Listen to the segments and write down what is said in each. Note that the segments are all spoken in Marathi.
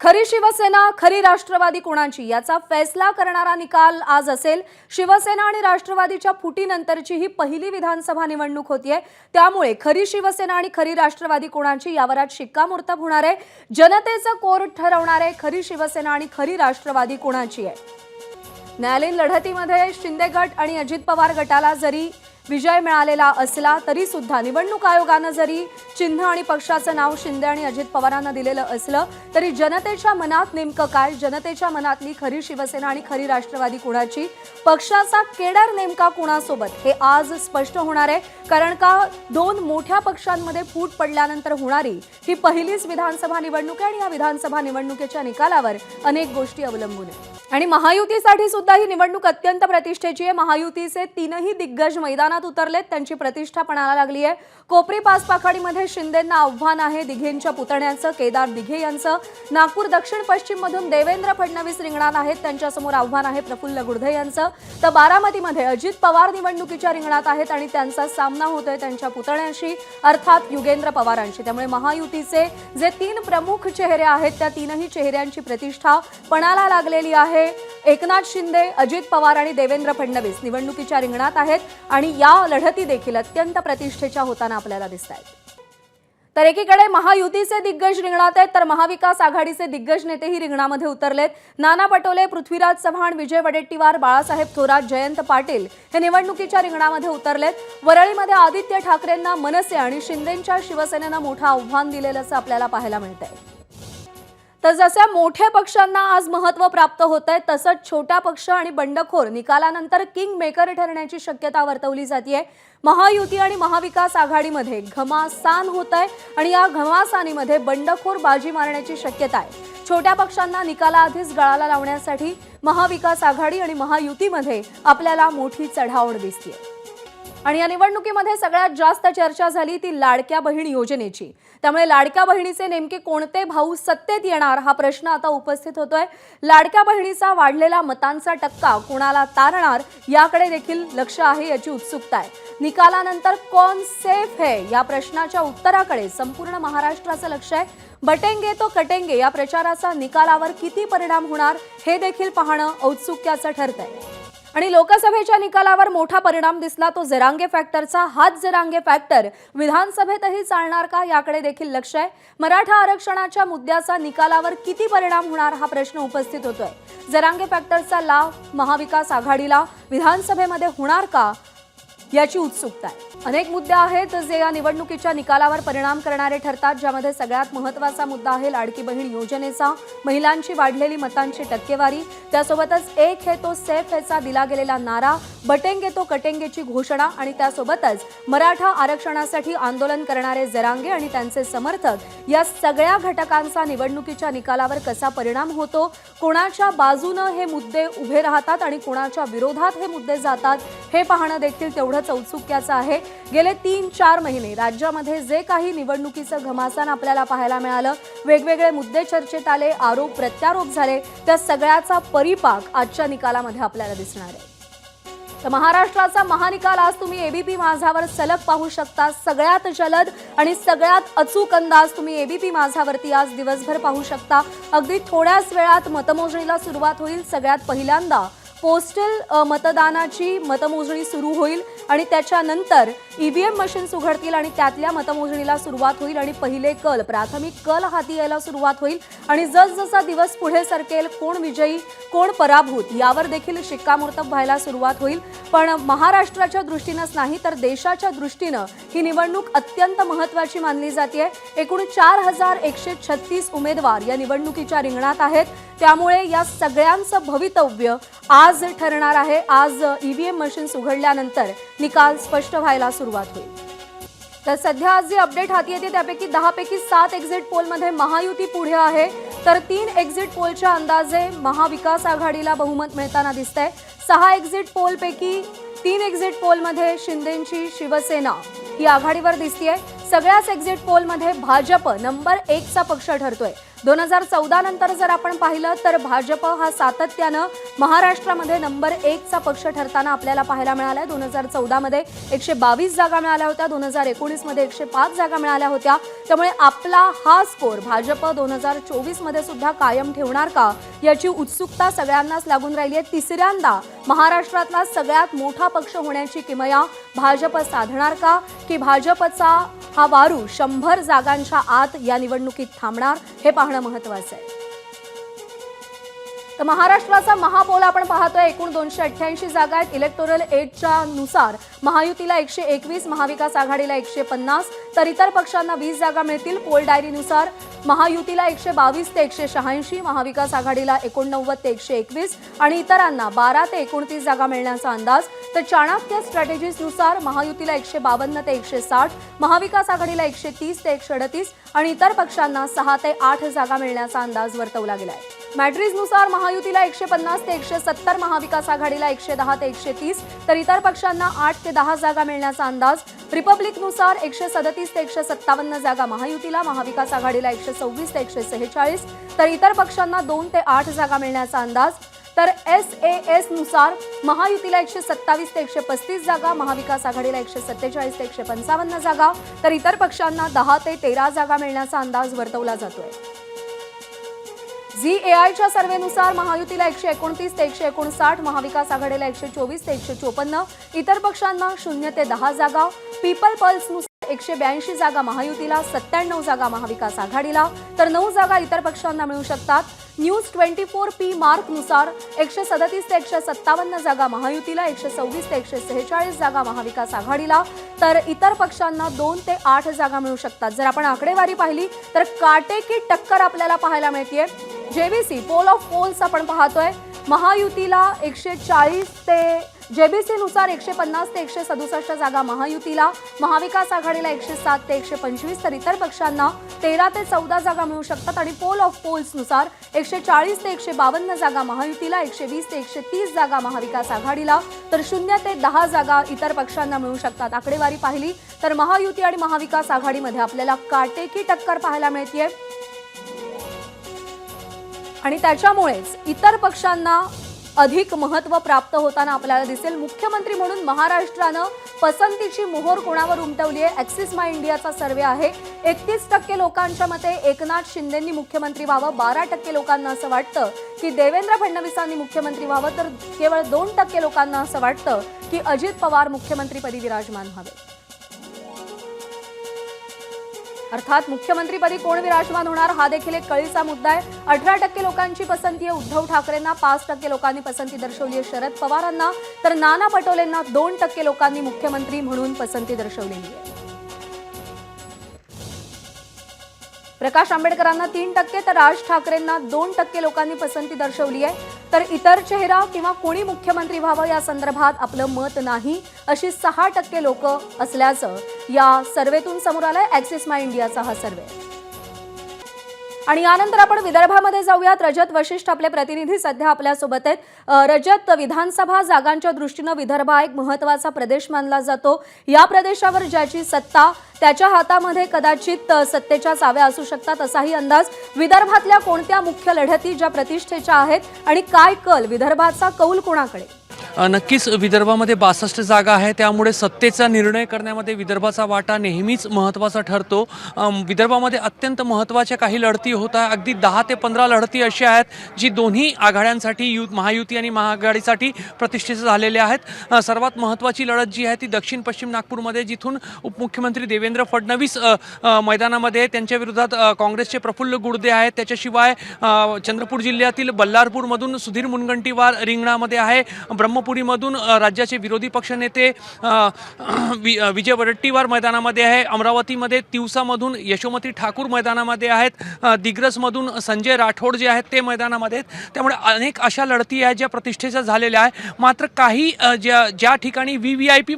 खरी शिवसेना खरी राष्ट्रवादी कोणाची याचा फैसला करणारा निकाल आज असेल। शिवसेना आणि राष्ट्रवादीच्या फुटीनंतरची ही पहिली विधानसभा निवडणूक होतीये, त्यामुळे खरी शिवसेना आणि खरी राष्ट्रवादी कोणाची यावर आज शिक्कामोर्तब होणार आहे। जनतेचं कोर्ट ठरवणार आहे खरी शिवसेना आणि खरी राष्ट्रवादी कोणाची आहे। न्यायालयीन लढतीमध्ये शिंदे गट आणि अजित पवार गटाला जरी विजय मिळालेला असला तरी सुद्धा निवडणूक आयोगाने जरी चिन्ह आणि पक्षाचं नाव शिंदे आणि अजित पवारांना दिलेलं असलं तरी जनतेच्या मनात नेमकं काय, जनतेच्या मनातली खरी शिवसेना आणि खरी राष्ट्रवादी कोणाची, पक्षाचा केडर नेमका कोणासोबत हे आज स्पष्ट होणार आहे। कारण का दोन मोठ्या पक्षांमध्ये फूट पडल्यानंतर होणारी ही पहिलीच विधानसभा निवडणूक आहे आणि या विधानसभा निवडणुकीच्या निकालावर अनेक गोष्टी अवलंबून आहेत। आणि महायुतीसाठी सुद्धा ही निवडणूक अत्यंत प्रतिष्ठेची आहे। महायुतीचे तीनही दिग्गज मैदानात उतरलेत, त्यांची प्रतिष्ठा पणाला लागली आहे। कोपरी पाच पाखाडीमध्ये शिंदेंना आव्हान आहे दिघेंच्या पुतण्याचं, केदार दिघे यांचं। नागपूर दक्षिण पश्चिम मधून देवेंद्र फडणवीस रिंगणात आहेत, त्यांच्यासमोर आव्हान आहे प्रफुल्ल गुडधे यांचं। तर बारामतीमध्ये अजित पवार निवडणुकीच्या रिंगणात आहेत आणि त्यांचा सामना होतोय त्यांच्या पुतण्याशी अर्थात युगेंद्र पवारांशी। त्यामुळे महायुतीचे जे तीन प्रमुख चेहरे आहेत त्या तीनही चेहऱ्यांची प्रतिष्ठा पणाला लागलेली आहे। एकनाथ शिंदे, अजित पवार आणि देवेंद्र फडणवीस निवडणुकीच्या रिंगणात आहेत आणि या लढती देखील अत्यंत प्रतिष्ठेच्या होताना आपल्याला दिसतायत। तर एकीकडे महायुतीचे दिग्गज रिंगणात आहेत तर महाविकास आघाडीचे दिग्गज नेतेही रिंगणामध्ये उतरलेत। नाना पटोले, पृथ्वीराज चव्हाण, विजय वडेट्टीवार, बाळासाहेब थोरात, जयंत पाटील हे निवडणुकीच्या रिंगणामध्ये उतरलेत। वरळीमध्ये आदित्य ठाकरेंना मनसे आणि शिंदेंच्या शिवसेनेनं मोठं आव्हान दिलेलं आपल्याला पाहायला मिळतंय। तर जसं मोठ्या पक्षांना आज महत्त्व प्राप्त होतंय तसंच छोटा पक्ष आणि बंडखोर निकालानंतर किंग मेकर ठरण्याची शक्यता वर्तवली जाते। महायुती आणि महाविकास आघाडीमध्ये घमासान होतंय आणि या घमासानीमध्ये बंडखोर बाजी मारण्याची शक्यता आहे। छोट्या पक्षांना निकालाआधीच गळाला लावण्यासाठी महाविकास आघाडी आणि महायुतीमध्ये आपल्याला मोठी चढाओढ दिसतेय। आणि या निवडणुकीमध्ये सगळ्यात जास्त चर्चा झाली ती लाडक्या बहीण योजनेची। त्यामुळे लाडक्या बहिणीचे नेमके कोणते भाऊ सत्तेत येणार हा प्रश्न आता उपस्थित होतोय। लाडक्या बहिणीचा वाढलेला मतांचा टक्का कोणाला तारणार याकडे देखील लक्ष आहे, याची उत्सुकता आहे। निकालानंतर कौन सेफ है या प्रश्नाच्या उत्तराकडे संपूर्ण महाराष्ट्राचं लक्ष आहे। बटेंगे तो कटेंगे या प्रचाराचा निकालावर किती परिणाम होणार हे देखील पाहणं औत्सुक्याचं ठरतंय। आणि लोकसभेच्या निकालावर मोठा परिणाम दिसला तो जरांगे फॅक्टरचा। हाच जरांगे फॅक्टर विधानसभेतही चालणार का याकडे देखील लक्ष आहे। मराठा आरक्षणाच्या मुद्द्याचा निकालावर किती परिणाम होणार हा प्रश्न उपस्थित होतोय। जरांगे फॅक्टरचा लाभ महाविकास आघाडीला विधानसभेमध्ये होणार का याची उत्सुकता आहे। अनेक मुद्दे आहेत जे या निवडणुकीच्या निकालावर परिणाम करणारे ठरतात, ज्यामध्ये सगळ्यात महत्त्वाचा मुद्दा आहे लाडकी बहीण योजनेचा, महिलांची वाढलेली मतांची टक्केवारी, त्यासोबतच एक है तो सेफ हैचा दिला गेलेला नारा, बटेंगे तो कटेंगेची घोषणा आणि त्यासोबतच मराठा आरक्षणासाठी आंदोलन करणारे जरांगे आणि त्यांचे समर्थक या सगळ्या घटकांचा निवडणुकीच्या निकालावर कसा परिणाम होतो, कोणाच्या बाजूने हे मुद्दे उभे राहतात आणि कोणाच्या विरोधात हे मुद्दे जातात हे पाहणं देखील तेवढंच औत्सुक्याचं आहे। गेले 3-4 महिने राज्यामध्ये जे काही निवडणुकीचं घमासान आपल्याला पाहायला मिळालं, वेगवेगळे मुद्दे चर्चेत आले, आरोप प्रत्यारोप झाले, त्या सगळ्याचा परिपाक आजच्या निकालामध्ये आपल्याला दिसणार आहे। तर महाराष्ट्राचा महानिकाल आज तुम्ही एबीपी माझावर सलग पाहू शकता। सगळ्यात जलद आणि सगळ्यात अचूक अंदाज तुम्ही एबीपी माझावरती आज दिवसभर पाहू शकता। अगदी थोड्याच वेळात मतमोजणीला सुरुवात होईल। सगळ्यात पहिल्यांदा पोस्टल मतदानाची मतमोजणी सुरू होईल आणि त्याच्यानंतर ईव्हीएम मशीन्स उघडतील आणि त्यातल्या मतमोजणीला सुरुवात होईल आणि पहिले कल, प्राथमिक कल हाती यायला सुरुवात होईल आणि जसजसा दिवस पुढे सरकेल कोण विजयी कोण पराभूत यावर देखील शिक्कामोर्तब व्हायला सुरुवात होईल। पण महाराष्ट्राच्या दृष्टीनंच नाही तर देशाच्या दृष्टीनं ही निवडणूक अत्यंत महत्त्वाची मानली जाते। एकूण 4136 उमेदवार या निवडणुकीच्या रिंगणात आहेत, त्यामुळे या सगळ्यांचं भवितव्य आज ठरणार आहे। आज ईव्हीएम मशीन्स उघडल्यानंतर निकाल स्पष्ट व्हायला सुरुवात होईल। तर सध्या आज जे अपडेट हाती येते त्यापैकी 10 पैकी 7 एक्झिट पोलमध्ये महायुती पुढे आहे, तर 3 एक्झिट पोलच्या अंदाजे महाविकास आघाडीला बहुमत मिळताना दिसतंय। 6 एक्झिट पोलपैकी 3 एक्झिट पोलमध्ये शिंदेंची शिवसेना ही आघाडीवर दिसतेय। सगळ्याच एक्झिट पोलमध्ये भाजप नंबर 1चा पक्ष ठरतोय। 2014 नंतर जर आपण पाहिलं तर भाजप हा सातत्यानं महाराष्ट्रामध्ये नंबर 1 चा पक्ष ठरताना आपल्याला पाहायला मिळालाय। 2014 मध्ये 122 जागा मिळाल्या होत्या, 2019 मध्ये 105 जागा मिळाल्या होत्या। त्यामुळे आपला हा स्कोर भाजप 2024 मध्ये सुद्धा कायम ठेवणार का याची उत्सुकता सगळ्यांनाच लागून राहिली आहे। तिसऱ्यांदा महाराष्ट्रातला सगळ्यात मोठा पक्ष होण्याची किमया भाजप साधणार का की भाजपचा हा वारू 100 जागांच्या आत या निवडणुकीत थांबणार हे पाहणं महत्त्वाचं आहे। तर महाराष्ट्राचा महापौल आपण पाहतोय, एकूण 288 जागा आहेत। इलेक्टोरल एजच्या नुसार महायुतीला 121, महाविकास आघाडीला 150, तर इतर पक्षांना 20 जागा मिळतील। पोल डायरीनुसार महायुतीला 122 ते 186, महाविकास आघाडीला 89 ते 121 आणि इतरांना 12 ते 29 जागा मिळण्याचा अंदाज। तर चाणक्य स्ट्रॅटेजीजनुसार महायुतीला 152 ते 160, महाविकास आघाडीला 130 ते 138 आणि इतर पक्षांना 6 ते 8 जागा मिळण्याचा अंदाज वर्तवला गेलाय। मॅट्रिक्सनुसार महायुतीला 150 ते 170, महाविकास आघाडीला 110 ते 130, तर इतर पक्षांना 8 ते 10 जागा मिळण्याचा अंदाज। रिपब्लिकनुसार 137 ते 157 जागा महायुतीला, महाविकास आघाडीला 126 ते 146, तर इतर पक्षांना 2 ते 8 जागा मिळण्याचा अंदाज। तर SAS नुसार महायुतीला 127 ते 135 जागा, महाविकास आघाडीला 147 ते 155 जागा, तर इतर पक्षांना 10 ते 13 जागा मिळण्याचा अंदाज वर्तवला जातोय। ZAIच्या सर्वेनुसार महायुतीला 129 ते 159, महाविकास आघाडीला 124 ते 154, इतर पक्षांना 0 ते 10 जागा। पीपल पल्सनुसार 182 जागा महायुतीला, 97 जागा महाविकास आघाडीला, तर 9 जागा इतर पक्षांना मिळू शकतात। न्यूज 24P मार्कनुसार 137 ते 157 जागा महायुतीला, 126 ते 146 जागा महाविकास आघाडीला, तर इतर पक्षांना 2 ते 8 जागा मिळू शकतात। जर आपण आकडेवारी पाहिली तर काटेकी टक्कर आपल्याला पाहायला मिळतेय। JBC पोल ऑफ पोल्स आपण पाहतोय, महायुतीला 140 ते JBC नुसार 150 ते 167 जागा महायुतीला, महाविकास आघाडीला 107 ते 125, तर इतर पक्षांना 13 ते 14 जागा मिळू शकतात। आणि पोल ऑफ पोल्स नुसार 140 ते 152 जागा महायुतीला, 120 ते 130 जागा महाविकास आघाडीला, तर 0 ते 10 जागा इतर पक्षांना मिळू शकतात। आकडेवारी पाहिली तर महायुती आणि महाविकास आघाडीमध्ये आपल्याला काटेकी टक्कर पाहायला मिळतेय आणि त्याच्यामुळेच इतर पक्षांना अधिक महत्त्व प्राप्त होताना आपल्याला दिसेल। मुख्यमंत्री म्हणून महाराष्ट्रानं पसंतीची मोहर कोणावर उमटवली आहे? ॲक्सिस माय इंडियाचा सर्वे आहे, 31% लोकांच्या मते एकनाथ शिंदेंनी मुख्यमंत्री व्हावं, 12% लोकांना असं वाटतं की देवेंद्र फडणवीसांनी मुख्यमंत्री व्हावं, तर केवळ 2% लोकांना असं वाटतं की अजित पवार मुख्यमंत्रीपदी विराजमान व्हावे। अर्थात मुख्यमंत्रीपदी कोण विराजमान होणार हा देखील एक कळीचा मुद्दा आहे। 18% लोकांची पसंती आहे उद्धव ठाकरेंना, 5% लोकांनी पसंती दर्शवली आहे शरद पवारांना, तर नाना पटोलेंना 2% लोकांनी मुख्यमंत्री म्हणून पसंती दर्शवलेली आहे। प्रकाश आंबेडकरांना 3%, तर राज ठाकरेंना 2% लोकांनी पसंती दर्शवली आहे। तर इतर चेहरा किंवा कोणी मुख्यमंत्री व्हावं या संदर्भात आपलं मत नाही अशी 6% लोक असल्याचं या सर्वेतून समोर आलंय। ॲक्सिस माय इंडियाचा हा सर्वे। आणि यानंतर आपण विदर्भामध्ये जाऊयात। रजत वशिष्ठ आपले प्रतिनिधी सध्या आपल्यासोबत आहेत। रजत, विधानसभा जागांच्या दृष्टीनं विदर्भ हा एक महत्त्वाचा प्रदेश मानला जातो। या प्रदेशावर ज्याची सत्ता त्याच्या हातामध्ये कदाचित सत्तेच्या चाव्या असू शकतात असाही अंदाज। विदर्भातल्या कोणत्या मुख्य लढती ज्या प्रतिष्ठेच्या आहेत आणि काय कल विदर्भाचा कौल कोणाकडे? नक्कीच विदर्भामध्ये 62 जागा आहे, त्यामुळे सत्तेचा निर्णय करण्यामध्ये विदर्भाचा वाटा नेहमीच महत्त्वाचा ठरतो। विदर्भामध्ये अत्यंत महत्त्वाच्या काही लढती होत आहेत, अगदी 10 ते 15 लढती अशा आहेत जी दोन्ही आघाड्यांसाठी महायुती आणि महाआघाडीसाठी प्रतिष्ठेच्या झालेल्या आहेत। सर्वात महत्त्वाची लढत जी आहे ती दक्षिण पश्चिम नागपूरमध्ये, जिथून उपमुख्यमंत्री देवेंद्र फडणवीस मैदानामध्ये, त्यांच्या विरोधात काँग्रेसचे प्रफुल्ल गुडदे आहेत। त्याच्याशिवाय चंद्रपूर जिल्ह्यातील बल्लारपूरमधून सुधीर मुनगंटीवार रिंगणामध्ये आहे, ब्रह्मपुरीमधून राज्याचे विरोधी पक्षनेते विजय वडेट्टीवार मैदानामध्ये आहे, अमरावतीमध्ये तिवसामधून यशोमती ठाकूर मैदानामध्ये आहेत, दिग्रसमधून संजय राठोड जे आहेत ते मैदानामध्ये आहेत। त्यामुळे अनेक अशा लढती आहेत ज्या प्रतिष्ठेच्या झालेल्या आहे। मात्र काही ज्या ठिकाणी VVIP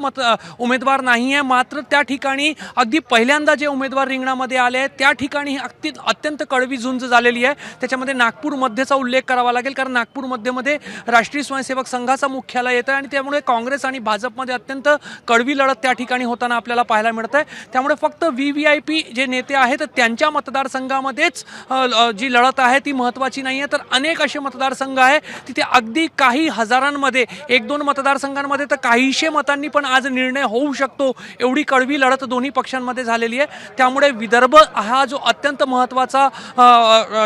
उमेदवार नाही आहे, मात्र त्या ठिकाणी अगदी पहिल्यांदा जे उमेदवार रिंगणामध्ये आले आहेत त्या ठिकाणी अत्यंत कळवी झुंज झालेली आहे। त्याच्यामध्ये नागपूर मध्यचा उल्लेख करावा लागेल, कारण नागपूर मध्यमध्ये राष्ट्रीय स्वयंसेवक संघाचा मुख्याला येतं आणि त्यामुळे काँग्रेस आणि भाजपमध्ये अत्यंत कडवी लढत त्या ठिकाणी होताना आपल्याला पाहायला मिळत आहे। त्यामुळे फक्त VVIP जे नेते आहेत त्यांच्या मतदारसंघामध्येच जी लढत आहे ती महत्त्वाची नाही आहे, तर अनेक असे मतदारसंघ आहे तिथे अगदी काही हजारांमध्ये, 1-2 मतदारसंघांमध्ये तर काहीशे मतांनी पण आज निर्णय होऊ शकतो, एवढी कडवी लढत दोन्ही पक्षांमध्ये झालेली आहे। त्यामुळे विदर्भ हा जो अत्यंत महत्त्वाचा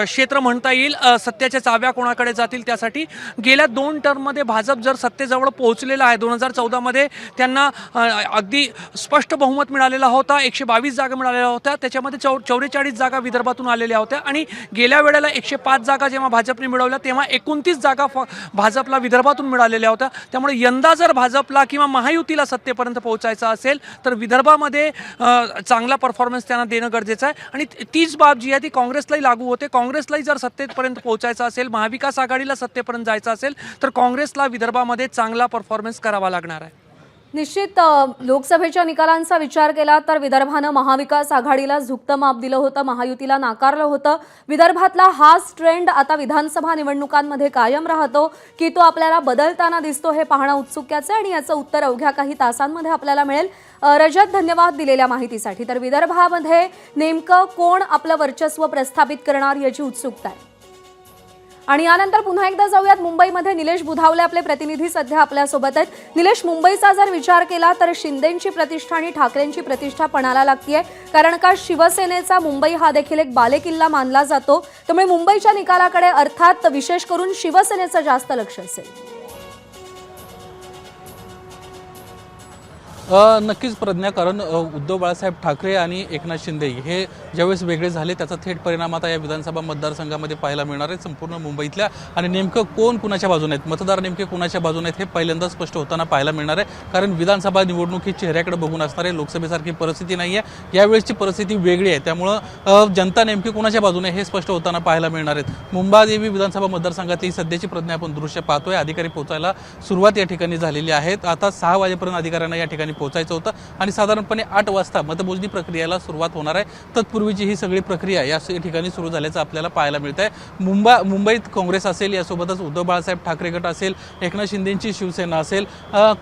क्षेत्र म्हणता येईल, सत्याच्या चाव्या कोणाकडे जातील त्यासाठी गेल्या 2 टर्ममध्ये भाजप जर सत्तेजवळ पोहोचलेला आहे, 2014 मध्ये त्यांना अगदी स्पष्ट बहुमत मिळालेला होता, 122 जागा मिळालेल्या होत्या, त्याच्यामध्ये 44 जागा विदर्भातून आलेल्या होत्या आणि गेल्या वेळेला 105 जागा जेव्हा भाजपने मिळवल्या तेव्हा 29 जागा भाजपला विदर्भातून मिळालेल्या होत्या। त्यामुळे यंदा जर भाजपला किंवा महायुतीला सत्तेपर्यंत पोहोचायचं असेल तर विदर्भामध्ये चांगला परफॉर्मन्स त्यांना देणं गरजेचं आहे आणि तीच बाब जी आहे ती काँग्रेसलाही लागू होते। काँग्रेसलाही जर सत्तेपर्यंत पोहोचायचं असेल, महाविकास आघाडीला सत्तेपर्यंत जायचं असेल तर काँग्रेसला विदर्भामध्ये चांगला परफॉर्मन्स करावा लागणार आहे। निश्चित लोकसभेच्या निकालांचा विचार केला तर विदर्भानं महाविकास आघाडीला झुकतं माप दिलं होतं, महायुतीला नाकारलं होतं। विदर्भातला हाच ट्रेंड आता विधानसभा निवडणुकांमध्ये कायम राहतो की तो आपल्याला बदलताना दिसतो हे पाहणं उत्सुक्याचं आणि याचं उत्तर अवघ्या काही तासांमध्ये आपल्याला मिळेल। रजत, धन्यवाद दिलेल्या माहितीसाठी। तर विदर्भामध्ये नेमकं कोण आपलं वर्चस्व प्रस्थापित करणार याची उत्सुकता आहे। आणि यानंतर पुन्हा एकदा जाऊयात मुंबईमध्ये, निलेश बुधावले आपले प्रतिनिधी सध्या आपल्यासोबत आहेत। निलेश, मुंबईचा जर विचार केला तर शिंदेंची प्रतिष्ठा आणि ठाकरेंची प्रतिष्ठा पणाला लागतीये, कारण का शिवसेनेचा मुंबई हा देखील एक बालेकिल्ला मानला जातो, त्यामुळे मुंबईच्या निकालाकडे अर्थात विशेष करून शिवसेनेचं जास्त लक्ष असेल। नक्कीच प्रज्ञा, कारण उद्धव बाळासाहेब ठाकरे आणि एकनाथ शिंदे हे ज्यावेळेस वेगळे झाले त्याचा थेट परिणाम आता या विधानसभा मतदारसंघामध्ये पाहायला मिळणार आहे संपूर्ण मुंबईतल्या। आणि नेमकं कोण कुणाच्या बाजूने आहेत, मतदार नेमके कुणाच्या बाजूने आहेत हे पहिल्यांदा स्पष्ट होताना पाहायला मिळणार आहे, कारण विधानसभा निवडणूक ही चेहऱ्याकडे बघून असणार आहे, लोकसभेसारखी परिस्थिती नाही आहे, यावेळेसची परिस्थिती वेगळी आहे। त्यामुळं जनता नेमकी कुणाच्या बाजूने हे स्पष्ट होताना पाहायला मिळणार आहेत। मुंबादेवी विधानसभा मतदारसंघातली सध्याची प्रज्ञा आपण दृश्य पाहतोय, अधिकारी पोहोचायला सुरुवात या ठिकाणी झालेली आहे। आता 6 वाजेपर्यंत अधिकाऱ्यांना या ठिकाणी पोहोचायचं होतं आणि साधारणपणे 8 वाजता मतमोजणी प्रक्रियेला सुरुवात होणार आहे। तत्पूर्वीची ही सगळी प्रक्रिया या ठिकाणी सुरू झाल्याचं आपल्याला पाहायला मिळत आहे। मुंबईत काँग्रेस असेल, यासोबतच उद्धव बाळासाहेब ठाकरे गट असेल, एकनाथ शिंदेंची शिवसेना असेल,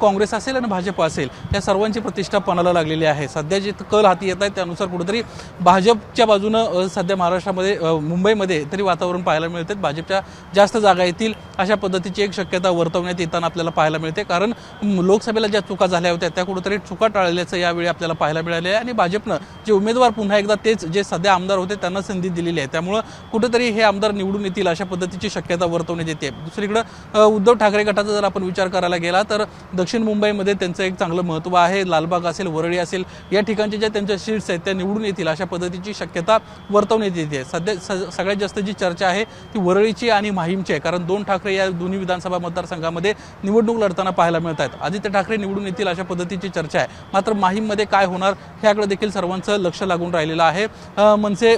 काँग्रेस असेल आणि भाजप असेल, या सर्वांची प्रतिष्ठा पणाला लागलेली आहे। सध्या जे कल हाती येत आहेत त्यानुसार कुठेतरी भाजपच्या बाजूनं सध्या महाराष्ट्रामध्ये मुंबईमध्ये तरी वातावरण पाहायला मिळते, भाजपच्या जास्त जागा येतील अशा पद्धतीची एक शक्यता वर्तवण्यात येताना आपल्याला पाहायला मिळते, कारण लोकसभेला ज्या चुका झाल्या होत्या त्या कुठेतरी चुका टाळल्याचं यावेळी आपल्याला पाहायला मिळाले आहे आणि भाजपनं जे उमेदवार पुन्हा एकदा तेच जे सध्या आमदार होते त्यांना संधी दिलेली आहे, त्यामुळं कुठेतरी हे आमदार निवडून येतील अशा पद्धतीची शक्यता वर्तवण्यात येते। दुसरीकडे उद्धव ठाकरे गटाचा जर आपण विचार करायला गेला तर दक्षिण मुंबईमध्ये त्यांचं एक चांगलं महत्त्व आहे, लालबाग असेल, वरळी असेल, या ठिकाणच्या ज्या त्यांच्या सीट्स आहेत त्या निवडून येतील अशा पद्धतीची शक्यता वर्तवण्यात येते। सध्या सगळ्यात जास्त जी चर्चा आहे ती वरळीची आणि माहीमची आहे, कारण 2 ठाकरे या दोन्ही विधानसभा मतदारसंघामध्ये निवडणूक लढताना पाहायला मिळत आहेत। आदित्य ठाकरे निवडून येतील अशा पद्धतीची चर्चा आहे, मात्र माहीममध्ये काय होणार ह्याकडे देखील सर्वांचं लक्ष लागून राहिलेलं आहे। मनसे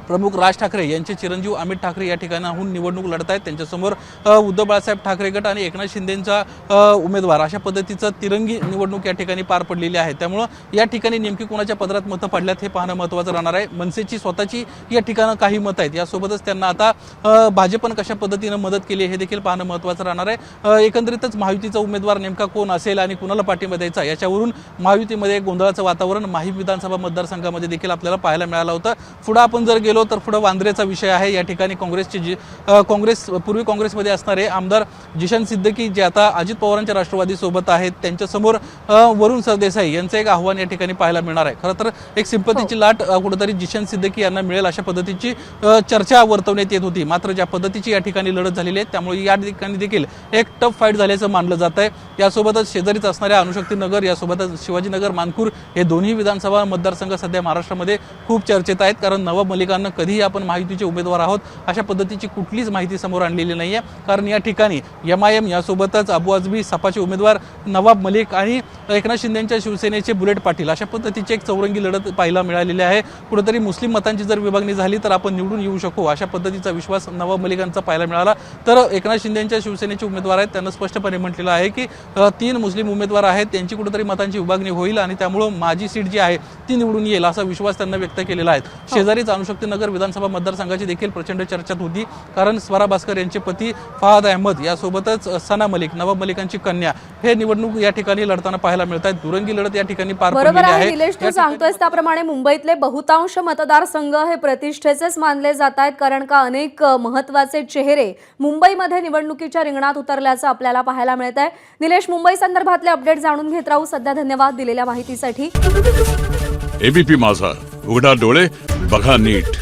प्रमुख राज ठाकरे यांचे चिरंजीव अमित ठाकरे या ठिकाणाहून निवडणूक लढत आहेत, त्यांच्यासमोर उद्धव बाळासाहेब ठाकरे गट आणि एकनाथ शिंदेंचा उमेदवार अशा पद्धतीचं तिरंगी निवडणूक या ठिकाणी पार पडलेली आहे। त्यामुळं या ठिकाणी नेमकी कोणाच्या पदरात मतं पडल्यात हे पाहणं महत्त्वाचं राहणार आहे। मनसेची स्वतःची या ठिकाणं काही मतं आहेत, यासोबतच त्यांना आता भाजपनं कशा पद्धतीनं मदत केली हे देखील पाहणं महत्त्वाचं राहणार आहे। एकंदरीतच महायुतीचा उमेदवार नेमका कोण असेल आणि कुणाला पाठिंबा द्यायचा याच्यावरून महायुतीमध्ये गोंधळाचं वातावरण माहीम विधानसभा मतदारसंघामध्ये देखील आपल्याला पाहायला मिळालं होतं। पुढे आपण जर गेलो तर पुढे वांद्रेचा विषय आहे। या ठिकाणी पूर्वी काँग्रेसमध्ये असणारे आमदार जिशन सिद्दीकी जे आता अजित पवारांच्या राष्ट्रवादी सोबत आहेत, त्यांच्यासमोर वरुण सरदेसाई यांचं एक आव्हान या ठिकाणी पाहायला मिळणार आहे। खरं तर एक सिंपतीची लाट कुठेतरी जिशन सिद्दीकी यांना मिळेल अशा पद्धतीची चर्चा वर्तवण्यात येत होती, मात्र ज्या पद्धतीची या ठिकाणी लढत झालेली आहे त्यामुळे या ठिकाणी देखील एक टफ फाईट झाल्याचं मानलं जात आहे। यासोबतच शेजारीच असणाऱ्या अणुशक्ती नगर, यासोबतच शिवाजीनगर, मानपूर हे दोन्ही विधानसभा मतदारसंघ सध्या महाराष्ट्रामध्ये खूप चर्चेत आहेत, कारण नवाब मलिकांना कधीही आपण महायुतीचे उमेदवार आहोत अशा पद्धतीची कुठलीच माहिती समोर आणलेली नाहीये, कारण या ठिकाणी MIM यासोबतच अबू आझमी सपाचे उमेदवार नवाब मलिक आणि एकनाथ शिंदेंच्या शिवसेनेचे बुलेट पाटील अशा पद्धतीची एक चौरंगी लढत पाहायला मिळालेली आहे। कुठेतरी मुस्लिम मतांची जर विभागणी झाली तर आपण निवडून येऊ शकू अशा पद्धतीचा विश्वास नवाब मलिकांचा पाहायला मिळाला, तर एकनाथ शिंदेंच्या शिवसेनेचे उमेदवार आहेत त्यांना स्पष्टपणे म्हटलेलं आहे की 3 मुस्लिम उमेदवार आहेत, त्यांची कुठेतरी मतांची विभागणी होईल आणि त्यामुळे माझी सीट जी आहे ती निवडून येईल असा विश्वास त्यांना व्यक्त केलेला आहे। शेजारीच अणुशक्ती नगर विधानसभा मतदारसंघाची देखील प्रचंड चर्चा होती, कारण स्वरा भास्कर यांचे पती फहाद अहमद यासोबतच सना मलिक, नवाब मलिकांची कन्या हे निवडणूक या ठिकाणी लढताना पाहायला मिळत आहेत. दुरंगी लढत या ठिकाणी पार बरोबर पडलेली आहे आहे. निलेश, तू सांगतोयस त्याप्रमाणे मुंबईतले बहुतांश मतदारसंघ हे प्रतिष्ठेचेच मानले जात आहेत, कारण का अनेक महत्वाचे चेहरे मुंबईमध्ये निवडणुकीच्या रिंगणात उतरल्याचं आपल्याला पाहायला मिळत आहे. निलेश, मुंबई संदर्भातले अपडेट जाणून घेत राहू. सध्या धन्यवाद दिलेल्या माहितीसाठी. एबीपी माझा, उघडा डोळे बघा नीट.